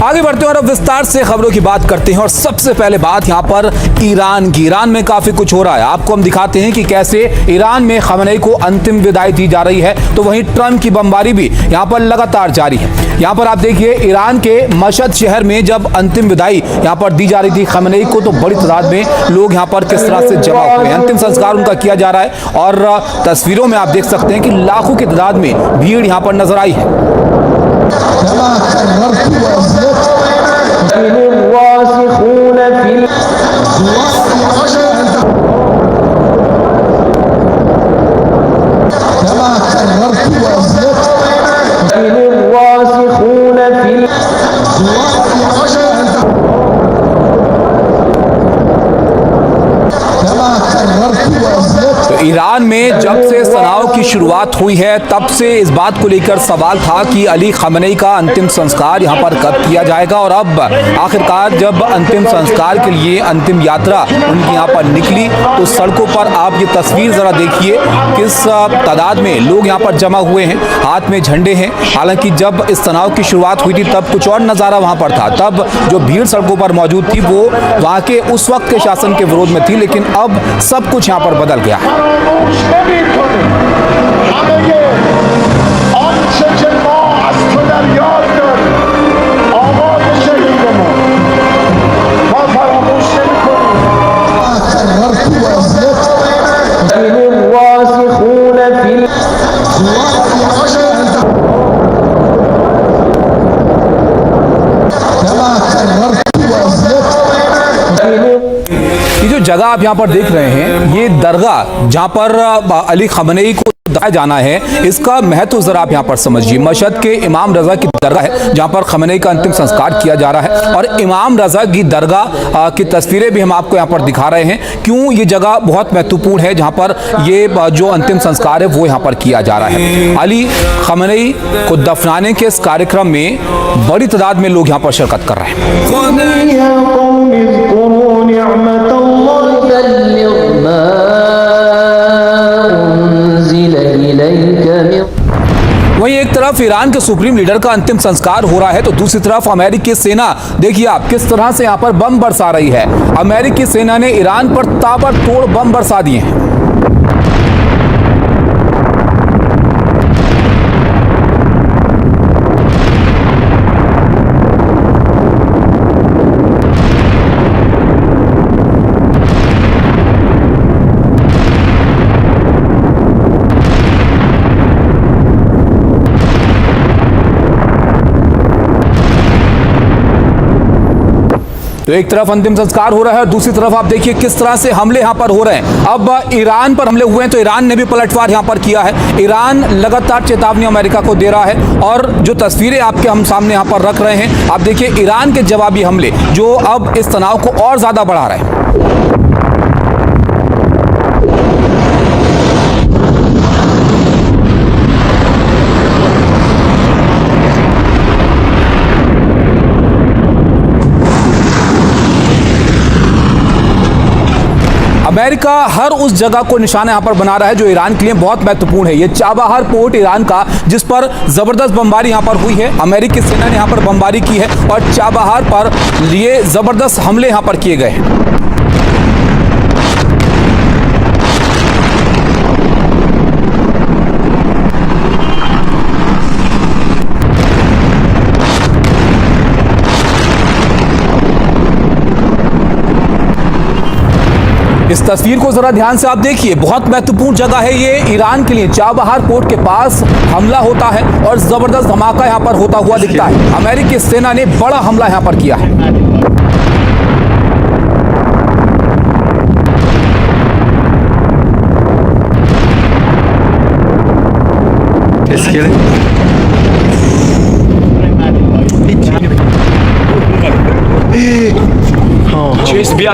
आगे बढ़ते हैं और अब विस्तार से खबरों की बात करते हैं। और सबसे पहले बात यहां पर ईरान की। ईरान में काफी कुछ हो रहा है, आपको हम दिखाते हैं कि कैसे ईरान में खमेनी को अंतिम विदाई दी जा रही है, तो वहीं ट्रंप की बमबारी भी यहां पर लगातार जारी है। यहां पर आप देखिए, ईरान के मशहद शहर में जब अंतिम विदाई यहां पर दी जा रही थी खमेनी को, तो बड़ी तादाद में लोग यहां पर किस तरह से जमा हुए हैं। अंतिम संस्कार उनका किया जा रहा है और तस्वीरों में आप देख सकते हैं कि लाखों की तादाद में भीड़ यहां पर नजर आई है। तो ईरान में जब से तनाव की शुरुआत हुई है तब से इस बात को लेकर सवाल था कि अली खमेनी का अंतिम संस्कार यहां पर कब किया जाएगा। और अब आखिरकार जब अंतिम संस्कार के लिए अंतिम यात्रा उनकी यहां पर निकली, तो सड़कों पर आप ये तस्वीर जरा देखिए किस तादाद में लोग यहां पर जमा हुए हैं, हाथ में झंडे हैं। हालांकि जब इस तनाव की शुरुआत हुई थी तब कुछ और नज़ारा वहां पर था, तब जो भीड़ सड़कों पर मौजूद थी वो वहां के उस वक्त के शासन के विरोध में थी, लेकिन अब सब कुछ यहां पर बदल गया है। ये जो जगह आप यहाँ पर देख रहे हैं, ये दरगाह जहाँ पर अली खमेनी को दफनाया जाना है, इसका महत्व जरा आप यहाँ पर समझिए। मशहद के इमाम रजा की दरगाह है जहाँ पर खमेनी का अंतिम संस्कार किया जा रहा है, और इमाम रजा की दरगाह की तस्वीरें भी हम आपको यहाँ पर दिखा रहे हैं। क्यों ये जगह बहुत महत्वपूर्ण है जहाँ पर ये जो अंतिम संस्कार है वो यहाँ पर किया जा रहा है। अली खमेनी को दफनाने के इस कार्यक्रम में बड़ी तादाद में लोग यहाँ पर शिरकत कर रहे हैं। वहीं एक तरफ ईरान के सुप्रीम लीडर का अंतिम संस्कार हो रहा है, तो दूसरी तरफ अमेरिकी सेना देखिए आप किस तरह से यहां पर बम बरसा रही है। अमेरिकी सेना ने ईरान पर ताबड़तोड़ बम बरसा दिए हैं। तो एक तरफ अंतिम संस्कार हो रहा है और दूसरी तरफ आप देखिए किस तरह से हमले यहां पर हो रहे हैं। अब ईरान पर हमले हुए हैं तो ईरान ने भी पलटवार यहां पर किया है। ईरान लगातार चेतावनी अमेरिका को दे रहा है, और जो तस्वीरें आपके हम सामने यहां पर रख रहे हैं, आप देखिए ईरान के जवाबी हमले जो अब इस तनाव को और ज्यादा बढ़ा रहे हैं। अमेरिका हर उस जगह को निशाना यहां पर बना रहा है जो ईरान के लिए बहुत महत्वपूर्ण है। ये चाबहार पोर्ट ईरान का, जिस पर जबरदस्त बमबारी यहां पर हुई है, अमेरिकी सेना ने यहां पर बमबारी की है और चाबहार पर ये जबरदस्त हमले यहां पर किए गए हैं। इस तस्वीर को जरा ध्यान से आप देखिए, बहुत महत्वपूर्ण जगह है ये ईरान के लिए। चाबहार पोर्ट के पास हमला होता है और जबरदस्त धमाका यहां पर होता हुआ दिखता है। अमेरिकी सेना ने बड़ा हमला यहां पर किया है।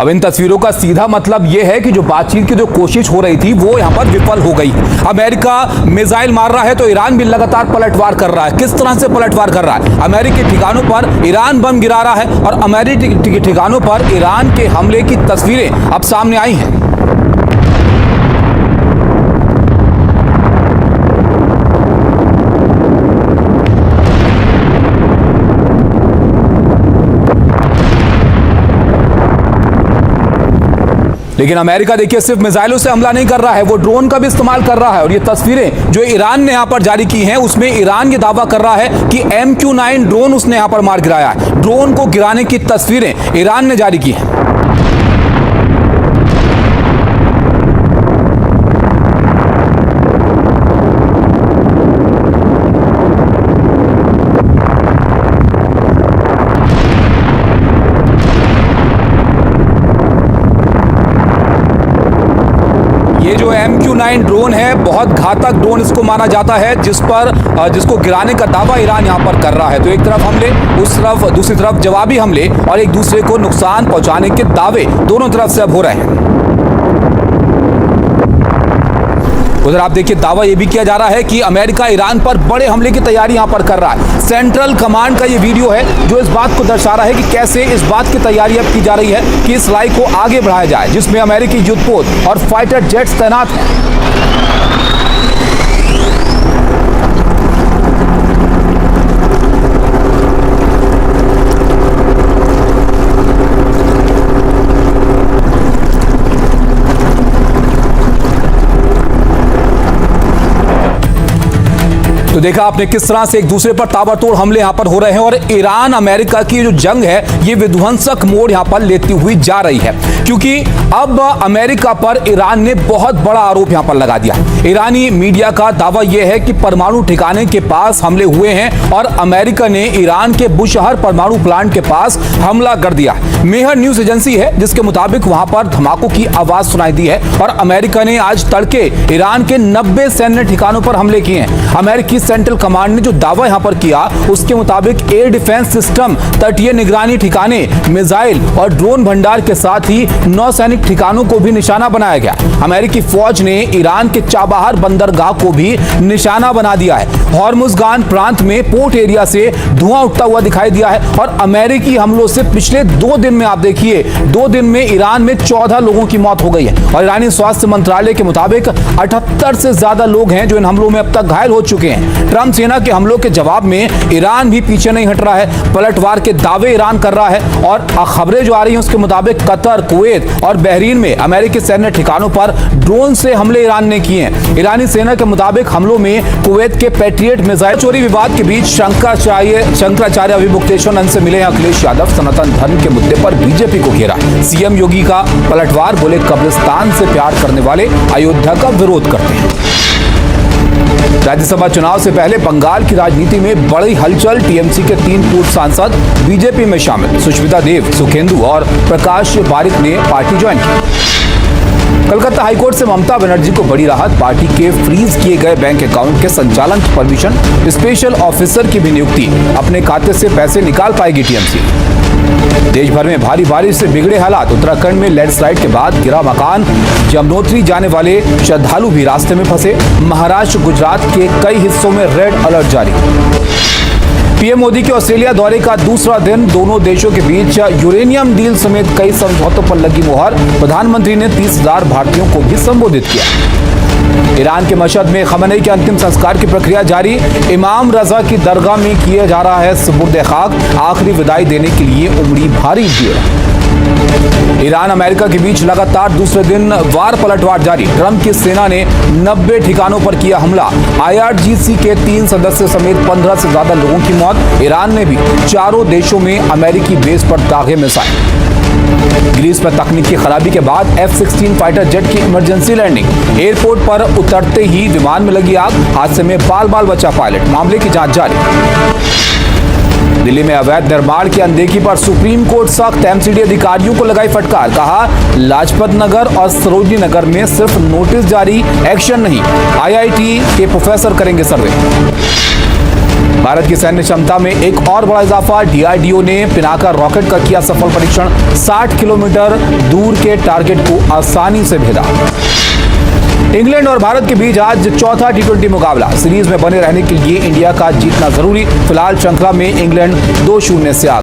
अब इन तस्वीरों का सीधा मतलब यह है कि जो बातचीत की जो कोशिश हो रही थी वो यहां पर विफल हो गई। अमेरिका मिसाइल मार रहा है तो ईरान भी लगातार पलटवार कर रहा है। किस तरह से पलटवार कर रहा है? अमेरिकी ठिकानों पर ईरान बम गिरा रहा है और अमेरिकी ठिकानों पर ईरान के हमले की तस्वीरें अब सामने आई हैं। लेकिन अमेरिका देखिए सिर्फ मिसाइलों से हमला नहीं कर रहा है, वो ड्रोन का भी इस्तेमाल कर रहा है। और ये तस्वीरें जो ईरान ने यहां पर जारी की हैं उसमें ईरान ये दावा कर रहा है कि MQ-9 ड्रोन उसने यहां पर मार गिराया है। ड्रोन को गिराने की तस्वीरें ईरान ने जारी की हैं। ये जो MQ-9 ड्रोन है बहुत घातक ड्रोन इसको माना जाता है, जिसको गिराने का दावा ईरान यहां पर कर रहा है। तो एक तरफ हमले, दूसरी तरफ जवाबी हमले और एक दूसरे को नुकसान पहुंचाने के दावे दोनों तरफ से अब हो रहे हैं। उधर आप देखिए दावा यह भी किया जा रहा है कि अमेरिका ईरान पर बड़े हमले की तैयारी यहां पर कर रहा है। सेंट्रल कमांड का ये वीडियो है जो इस बात को दर्शा रहा है कि कैसे इस बात की तैयारी अब की जा रही है कि इस लड़ाई को आगे बढ़ाया जाए, जिसमें अमेरिकी युद्धपोत और फाइटर जेट्स तैनात हैं। तो देखा आपने किस तरह से एक दूसरे पर ताबड़तोड़ हमले यहां पर हो रहे हैं और ईरान अमेरिका की जो जंग है ये विध्वंसक मोड़ यहां पर लेती हुई जा रही है, क्योंकि अब अमेरिका पर ईरान ने बहुत बड़ा आरोप यहां पर लगा दिया। ईरानी मीडिया का दावा यह है कि परमाणु ठिकाने के पास हमले हुए हैं और अमेरिका ने ईरान के बुशहर परमाणु प्लांट के पास हमला कर दिया। मेहर न्यूज एजेंसी है जिसके मुताबिक वहां पर धमाकों की आवाज सुनाई दी है और अमेरिका ने आज तड़के ईरान के 90 सैन्य ठिकानों पर हमले किए हैं। अमेरिकी सेंट्रल कमांड ने जो दावा यहां पर किया उसके मुताबिक एयर डिफेंस सिस्टम, तटीय निगरानी ठिकाने, मिसाइल और ड्रोन भंडार के साथ ही नौसैनिक ठिकानों को भी निशाना बनाया गया। अमेरिकी फौज ने ईरान के चाबहार बंदरगाह को भी निशाना बना दिया है। हॉर्मुज़गान प्रांत में पोर्ट एरिया से धुआं उठता हुआ दिखाई दिया है और अमेरिकी हमलों से पिछले 2 दिन में आप देखिए 2 दिन में ईरान में 14 लोगों की मौत हो गई है और ईरानी स्वास्थ्य मंत्रालय के मुताबिक 78 से ज्यादा लोग हैं जो इन हमलों में अब तक घायल हो चुके हैं। ट्रंप सेना के हमलों के जवाब में ईरान भी पीछे नहीं हट रहा है, पलटवार के दावे ईरान कर रहा है और खबरें जो आ रही हैं उसके मुताबिक कतर, कुवैत और बहरीन में अमेरिकी सैन्य ठिकानों पर ड्रोन से हमले ईरान ने किए हैं। ईरानी सेना के मुताबिक हमलों में कुवैत के पैट्रियट मिसाइल चोरी विवाद के बीच शंकराचार्य अभिमुक्तेश्वर से मिले अखिलेश यादव सनातन धर्म के मुद्दे पर बीजेपी को घेरा। सीएम योगी का पलटवार, बोले कब्रिस्तान से प्यार करने वाले अयोध्या का विरोध करते हैं। राज्यसभा चुनाव से पहले बंगाल की राजनीति में बड़ी हलचल। टीएमसी के 3 पूर्व सांसद बीजेपी में शामिल। सुष्मिता देव, सुखेंदु और प्रकाश बारिक ने पार्टी ज्वाइन की। कलकत्ता हाईकोर्ट से ममता बनर्जी को बड़ी राहत। पार्टी के फ्रीज किए गए बैंक अकाउंट के संचालन की परमिशन। स्पेशल ऑफिसर की भी नियुक्ति। अपने खाते से पैसे निकाल पाएगी टीएमसी। देश भर में भारी बारिश से बिगड़े हालात। उत्तराखंड में लैंडस्लाइड के बाद गिरा मकान। यमुनोत्री जाने वाले श्रद्धालु भी रास्ते में फंसे। महाराष्ट्र, गुजरात के कई हिस्सों में रेड अलर्ट जारी। पीएम मोदी के ऑस्ट्रेलिया दौरे का दूसरा दिन। दोनों देशों के बीच यूरेनियम डील समेत कई समझौतों पर लगी मुहर। प्रधानमंत्री ने 30,000 भारतीयों को भी संबोधित किया। ईरान के मशहद में खमेनी के अंतिम संस्कार की प्रक्रिया जारी। इमाम रजा की दरगाह में किया जा रहा है सुपुर्द खाक। आखिरी विदाई देने के लिए उमड़ी भारी भीड़। ईरान अमेरिका के बीच लगातार दूसरे दिन वार पलटवार जारी। ट्रंप की सेना ने 90 ठिकानों पर किया हमला। IRGC के 3 सदस्य समेत 15 से ज्यादा लोगों की मौत। ईरान ने भी चारों देशों में अमेरिकी बेस पर दागे मिसाइल। ग्रीस में तकनीकी खराबी के बाद F-16 फाइटर जेट की इमरजेंसी लैंडिंग। एयरपोर्ट पर उतरते ही विमान में लगी आग। हादसे में बाल बचा पायलट। मामले की जांच जारी। दिल्ली में अवैध निर्माण की अनदेखी पर सुप्रीम कोर्ट सख्त। MCD अधिकारियों को लगाई फटकार। कहा लाजपत नगर और सरोजनी नगर में सिर्फ नोटिस जारी, एक्शन नहीं। IIT के प्रोफेसर करेंगे सर्वे। भारत की सैन्य क्षमता में एक और बड़ा इजाफा, डीआरडीओ ने पिनाका रॉकेट का किया सफल परीक्षण, 60 किलोमीटर दूर के टारगेट को आसानी से भेदा। इंग्लैंड और भारत के बीच आज चौथा टी20 मुकाबला, सीरीज में बने रहने के लिए इंडिया का जीतना जरूरी। फिलहाल श्रृंखला में इंग्लैंड 2-0 से आगे।